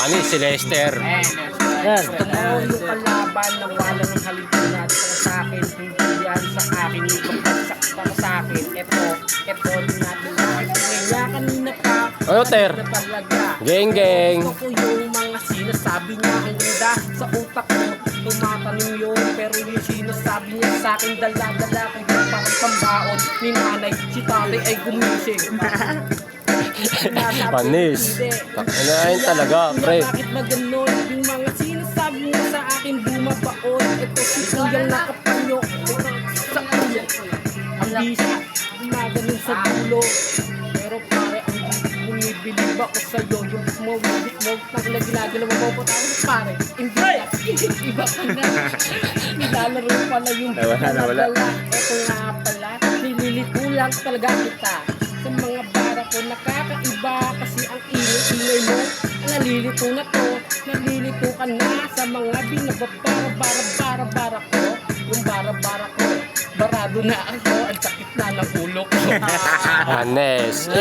Ano si Lester? Yan. Gusto mo yung kalaban na wala ng halimunan sa akin, hindi yan sa akin, yung bagsak para sa akin. Ito din natin lahat. Kaya kanina pa, Ano, Ter? na talaga. Geng, geng. Gusto ko yung mga sinasabi niya ang ganda sa utak ko. Tumatanim yun, pero yung sinasabi niya sa akin, dala-dala kay parang pambaon ni nanay, si tatay ay gumising. Panis. Ano ayun talaga, pre. Bakit ba ganun? Yung mga sinasabi niya sa akin bumabaon. Ito si kuyang nakapanyo sa ulo. Ang bisa, gumaganon sa dulo. Pero pare, ang bumibili ba ko sa'yo? Yung smoke, na ginagalaw mo po tayo, pare. Hindi, iba ka na. Nilalaro pala yung Nawala. Ito nga pala, nililito lang talaga kita. Sa mga bara ko nakakaiba kasi ang ingay mo. Nalilito na to, nalilito ka na sa mga binabara ko. Yung bara ko, barado na ako, ang sakit na ng ulo ko. Panis.